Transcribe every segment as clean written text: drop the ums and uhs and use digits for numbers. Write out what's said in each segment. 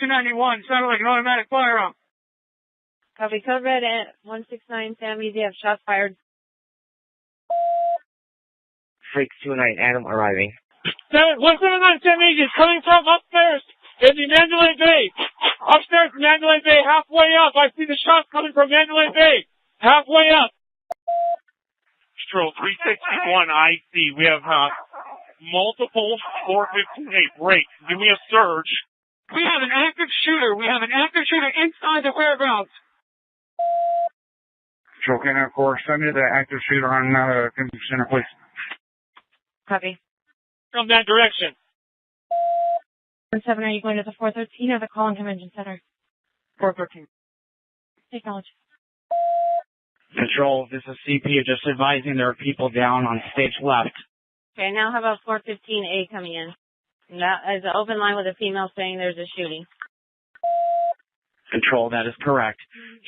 291. Sounded like an automatic firearm. Copy. Code red at 169 Sam Easy. Have shots fired. Freak 29, Adam arriving. 179 Sam Easy is coming from upstairs in the Mandalay Bay. Upstairs in Mandalay Bay, halfway up. I see the shots coming from Mandalay Bay. Halfway up. Patrol 361 IC. We have multiple 415A breaks. Give me a surge. We have an active shooter. We have an active shooter inside the whereabouts. Patrol Canine 4, send me the active shooter on Convention Center, please. Copy. From that direction. 7, are you going to the 413 or the call on Convention Center? 413. Acknowledge. Control, this is CP. Just advising there are people down on stage left. Okay, now how about 415A coming in? And that is an open line with a female saying there's a shooting. Control, that is correct.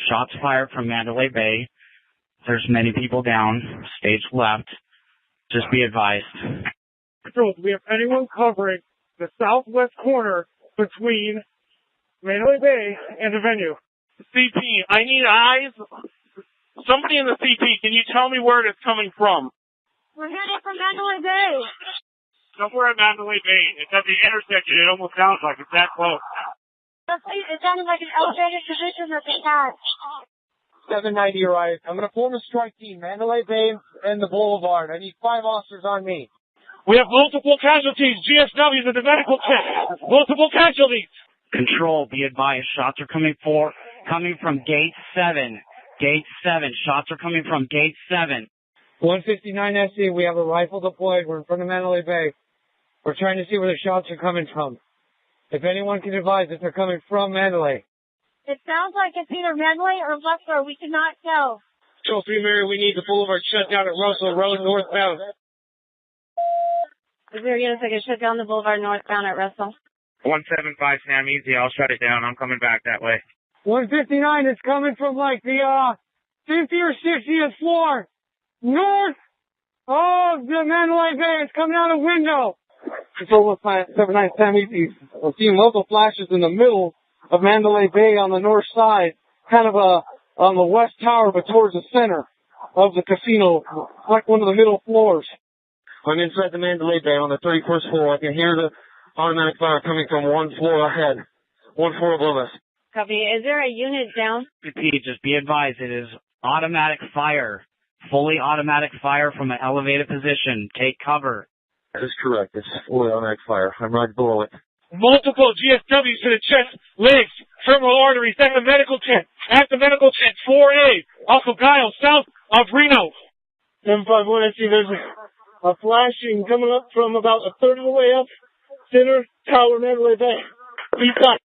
Shots fired from Mandalay Bay. There's many people down, stage left. Just be advised. Patrol, do we have anyone covering the southwest corner between Mandalay Bay and the venue? CP, I need eyes. Somebody in the CP, can you tell me where it's coming from? We're headed from Mandalay Bay. Somewhere at Mandalay Bay. It's at the intersection. It almost sounds like it's that close. It sounded like an elevated position of the cat. 790 arrived. I'm going to form a strike team, Mandalay Bay and the Boulevard. I need 5 officers on me. We have multiple casualties. GSW's at the medical tent. Multiple casualties. Control, be advised. Shots are coming from gate 7. Gate 7. Shots are coming from gate 7. 159 SC, we have a rifle deployed. We're in front of Mandalay Bay. We're trying to see where the shots are coming from. If anyone can advise if they're coming from Mandalay. It sounds like it's either Mandalay or Luxor. We cannot tell. Control 3 Mary, we need the boulevard shut down at Russell Road northbound. Is there a unit that can shut down the boulevard northbound at Russell? 175 Sam Easy, I'll shut it down. I'm coming back that way. 159 is coming from like the 50th or 60th floor. North of the Mandalay Bay. It's coming out a window. Control 179 Sam Easy. I'm seeing local flashes in the middle of Mandalay Bay on the north side, kind of on the west tower, but towards the center of the casino, like one of the middle floors. I'm inside the Mandalay Bay on the 31st floor. I can hear the automatic fire coming from one floor ahead, one floor above us. Copy. Is there a unit down? CP, just be advised. It is automatic fire. Fully automatic fire from an elevated position. Take cover. That is correct. It's fully automatic fire. I'm right below it. Multiple GSWs to the chest, legs, femoral arteries, at the medical tent. At the medical tent, 4A, off of Guile, south of Reno. 751, I see there's a flashing coming up from about a third of the way up. Center, Tower, Mandalay Bay. Please stop.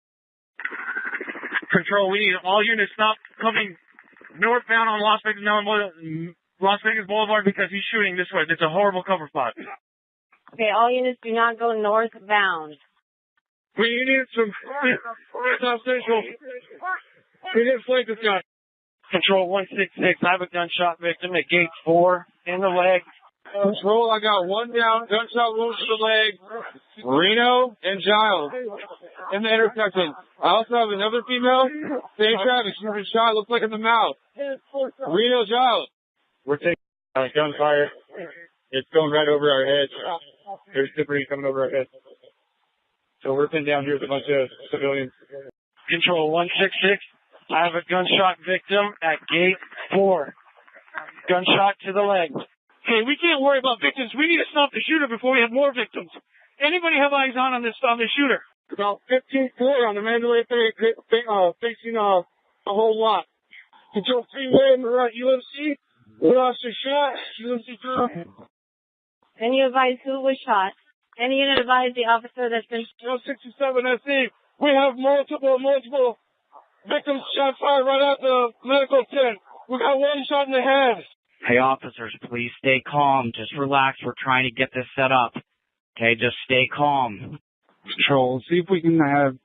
Control, we need all units stop coming northbound on Las Vegas Boulevard because he's shooting this way. It's a horrible cover spot. Okay, all units do not go northbound. We need some South Central. We need to flank this guy. Control 166. I have a gunshot victim at gate 4 in the leg. Control, I got one down, gunshot wounds to the leg, Reno and Giles in the intersection. I also have another female, same traffic, she's been shot, looks like in the mouth. Reno, Giles. We're taking gunfire. It's going right over our heads. There's debris coming over our heads. So we're pinned down here with a bunch of civilians. Control 166. I have a gunshot victim at gate 4. Gunshot to the leg. Hey, we can't worry about victims. We need to stop the shooter before we have more victims. Anybody have eyes on this shooter? About 15th floor on the Mandalay Bay, facing a whole lot. Control 3 man, we're at UMC. We lost a shot. UMC girl. Can you advise who was shot? Any unit advise the officer that's been... 67 SC. We have multiple victims shot fired right at the medical tent. We got one shot in the head. Hey, officers, please stay calm. Just relax. We're trying to get this set up. Okay, just stay calm. Patrol, see if we can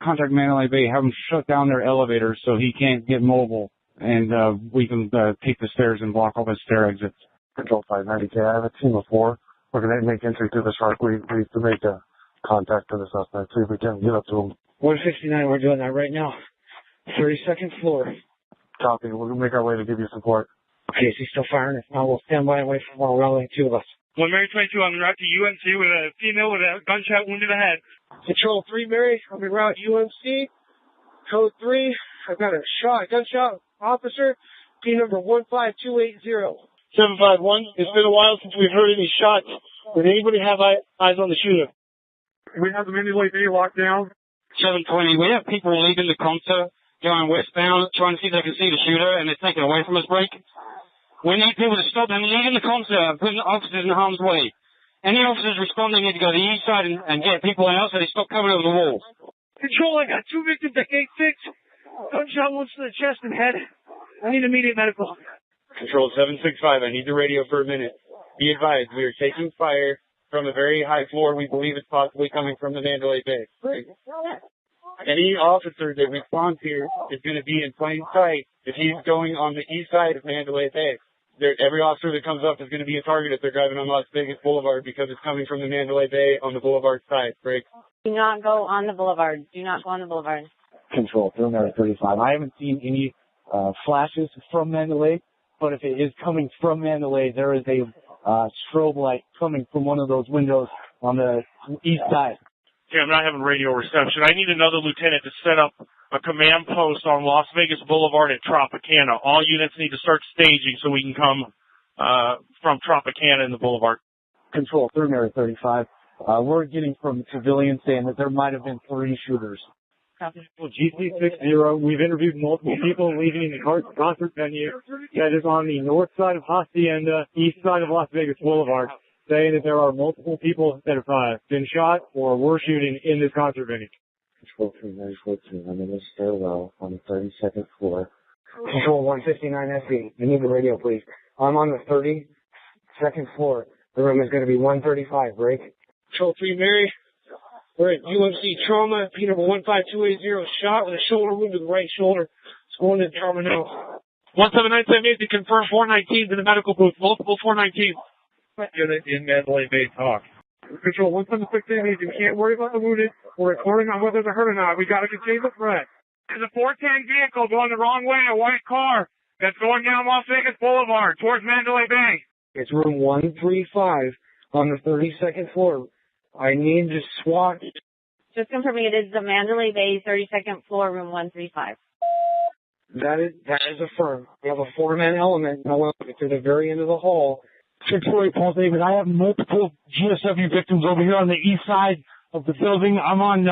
contact Mandalay Bay, have them shut down their elevator so he can't get mobile, and we can take the stairs and block all the stair exits. Control 590K, I have a team of 4. We're going to make entry to the shark. We need to make a contact to the suspect, see if we can get up to him. 159, we're doing that right now. 32nd floor. Copy. We're going to make our way to give you support. Okay, is he still firing? If not, we'll stand by and wait for more. We're only two of us. 1 Mary 22 on the route to UNC with a female with a gunshot wound to the head. Control 3 Mary, on the route UNC. Code 3, I've got a gunshot officer, P number 15280. 751, it's been a while since we've heard any shots. Does anybody have eyes on the shooter? We have the Mandalay Bay locked down. 720, we have people leaving the concert, going westbound, trying to see if they can see the shooter, and they're taking away from us, break. We need people to stop them leaving the concert, putting officers in harm's way. Any officers responding need to go to the east side and get people out so they stop coming over the wall. Control, I got 2 victims at gate 6. Gunshot wounds to the chest and head. I need immediate medical. Control 765, I need the radio for a minute. Be advised, we are taking fire from a very high floor. We believe it's possibly coming from the Mandalay Bay. Any officer that responds here is going to be in plain sight if he's going on the east side of Mandalay Bay. Every officer that comes up is going to be a target if they're driving on Las Vegas Boulevard because it's coming from the Mandalay Bay on the Boulevard side. Break. Do not go on the boulevard. Do not go on the boulevard. Control, 35. I haven't seen any flashes from Mandalay, but if it is coming from Mandalay, there is a strobe light coming from one of those windows on the east side. Okay, I'm not having radio reception. I need another lieutenant to set up a command post on Las Vegas Boulevard at Tropicana. All units need to start staging so we can come from Tropicana in the boulevard. Control, 35. We're getting from civilians saying that there might have been 3 shooters. Copy. GC60, we've interviewed multiple people leaving the concert venue that is on the north side of Hacienda, east side of Las Vegas Boulevard, saying that there are multiple people that have been shot or were shooting in this concert venue. Control 3914, I'm in the stairwell on the 32nd floor. Control 159 SB, I need the radio, please. I'm on the 32nd floor. The room is going to be 135, break. Control 3 Mary, we're at UMC Trauma, P number 15280, shot with a shoulder wound to the right shoulder. It's going to trauma now. 17978 to confirm 419s in the medical booth. Multiple 419s. Unit in Mandalay Bay talk. Control 176 you can't worry about the wounded. We're reporting on whether they're hurt or not. We got to contain the threat. There's a 410 vehicle going the wrong way, a white car that's going down Las Vegas Boulevard towards Mandalay Bay. It's room 135 on the 32nd floor. I need to SWAT. Just confirming it is the Mandalay Bay 32nd floor, room 135. That is affirmed. We have a 4-man element. Now to the very end of the hall. Detroit, Paul David. I have multiple GSW victims over here on the east side of the building. I'm on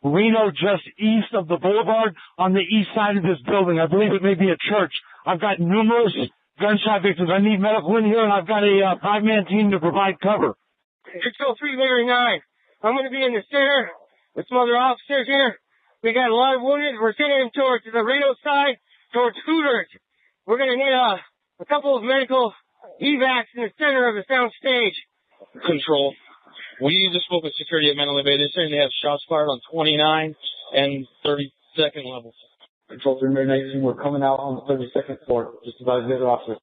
Reno, just east of the boulevard, on the east side of this building. I believe it may be a church. I've got numerous gunshot victims. I need medical in here, and I've got a 5-man team to provide cover. Control 3 Mary 9. I'm going to be in the center with some other officers here. We got a lot of wounded. We're sending them towards the Reno side, towards Hooters. We're going to need a couple of medical evacs in the center of the sound stage. Control. We just spoke with security at Mandalay Bay. They're saying they have shots fired on 29 and 32nd levels. Control 3 Mary 19, we're coming out on the 32nd floor, just about the other officer.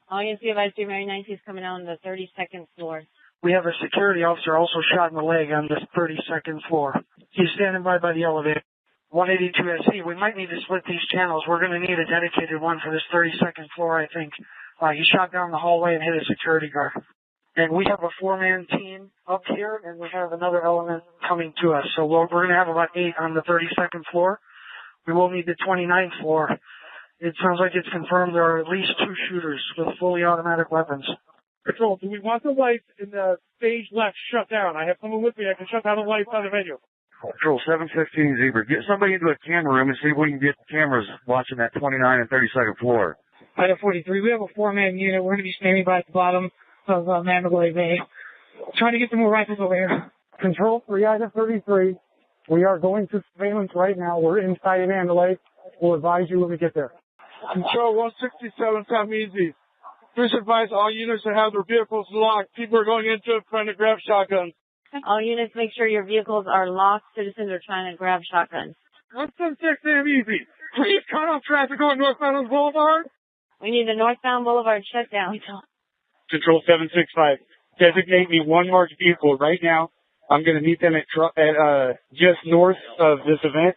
All you see about 3 Mary 19 is coming out on the 32nd floor. We have a security officer also shot in the leg on the 32nd floor. He's standing by the elevator. 182 SC. We might need to split these channels. We're going to need a dedicated one for this 32nd floor, I think. He shot down the hallway and hit a security guard. And we have a 4-man team up here, and we have another element coming to us. So we're going to have about 8 on the 32nd floor. We will need the 29th floor. It sounds like it's confirmed there are at least 2 shooters with fully automatic weapons. Control, do we want the lights in the stage left shut down? I have someone with me. I can shut down the lights on the venue. Control 715 Zebra. Get somebody into a camera room and see if we can get cameras watching that 29 and 32nd floor. Item 43, we have a 4-man unit. We're going to be standing by at the bottom of Mandalay Bay. Trying to get some more rifles over here. Control 3, Item 33. We are going to surveillance right now. We're inside of Mandalay. We'll advise you when we get there. Control 167, come easy. Please advise all units to have their vehicles locked. People are going into it trying to grab shotguns. All units, make sure your vehicles are locked. Citizens are trying to grab shotguns. 176, easy. Please cut off traffic on northbound Boulevard. We need the northbound boulevard shut down. Control 765, designate me one marked vehicle right now I'm going to meet them at just north of this event.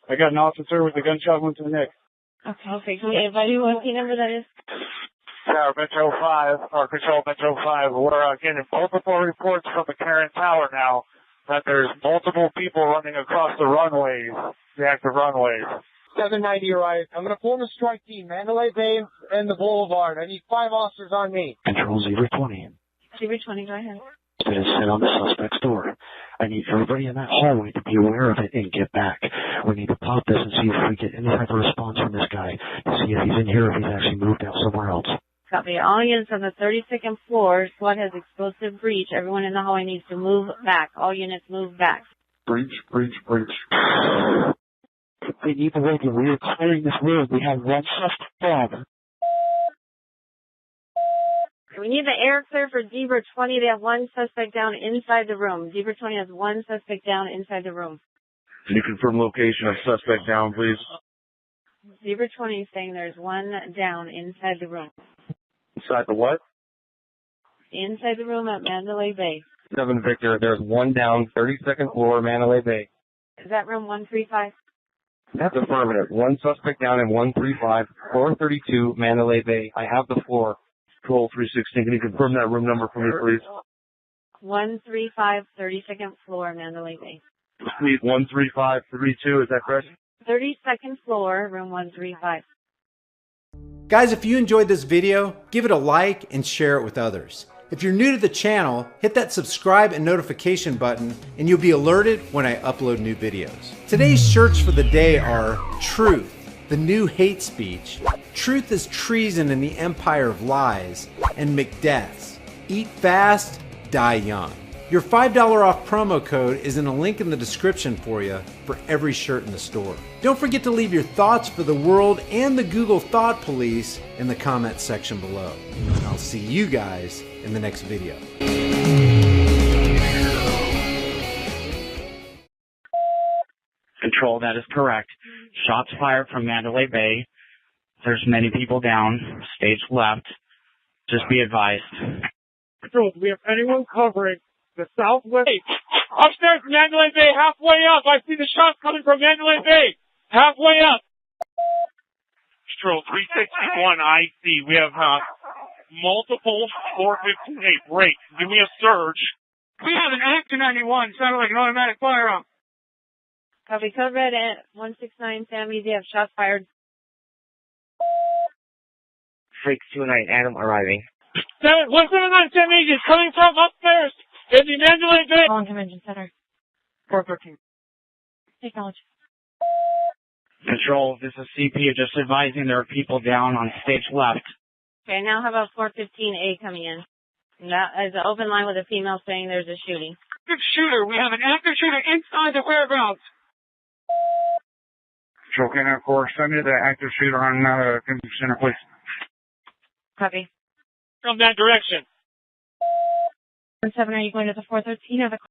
I got an officer with a gunshot wound to the neck. Okay, can we advise you what P number that is? Tower Metro 5, or Control Metro 5, we're getting multiple reports from the Karen Tower now that there's multiple people running across the runways, the active runways. 790 arrived. I'm going to form a strike team, Mandalay Bay and the Boulevard. I need 5 officers on me. Control 020. 020, go ahead. It is set on the suspect's door. I need everybody in that hallway to be aware of it and get back. We need to pop this and see if we get any type of response from this guy to see if he's in here or if he's actually moved out somewhere else. Copy. All units on the 32nd floor. SWAT has explosive breach. Everyone in the hallway needs to move back. All units move back. Breach. We need to wait. We are clearing this room. We have one suspect. We need the air clear for Zebra 20. They have one suspect down inside the room. Zebra 20 has one suspect down inside the room. Can you confirm location of suspect down, please? Zebra 20 is saying there's one down inside the room. Inside the what? Inside the room at Mandalay Bay. 7 Victor, there's one down, 32nd floor, Mandalay Bay. Is that room 135? That's affirmative. One suspect down in 135, floor 32, Mandalay Bay. I have the floor. Control 316. Can you confirm that room number for me, please? 135, 32nd floor, Mandalay Bay. Suite 13532, is that correct? 32nd floor, room 135. Guys, if you enjoyed this video, give it a like and share it with others. If you're new to the channel, hit that subscribe and notification button and you'll be alerted when I upload new videos. Today's shirts for the day are Truth, the new hate speech, Truth is treason in the empire of lies, and McDeath's, eat fast, die young. Your $5 off promo code is in a link in the description for you for every shirt in the store. Don't forget to leave your thoughts for the world and the Google Thought Police in the comments section below. I'll see you guys in the next video. Control, that is correct. Shots fired from Mandalay Bay. There's many people down. Stage left. Just be advised. Control, do we have anyone covering the southwest? Upstairs, Mandalay Bay, halfway up. I see the shots coming from Mandalay Bay. Halfway up. Control 361 IC, we have multiple 415A breaks. Give me a surge. We have an Act 91, sounded like an automatic firearm. Copy. Code red at 169 Sam Easy. Have shots fired. Freaks 29, Adam arriving. 179 Sam Easy is coming from upstairs in the Mandalay Bay. Long Convention Center. 413. Acknowledge. Control, this is CP. Just advising there are people down on stage left. Okay, now how about 415A coming in? And that is an open line with a female saying there's a shooting. Active shooter. We have an active shooter inside the whereabouts. Control Canada Corps, send me the active shooter on Convention Center, please. Copy. From that direction. 7, are you going to the 413 or the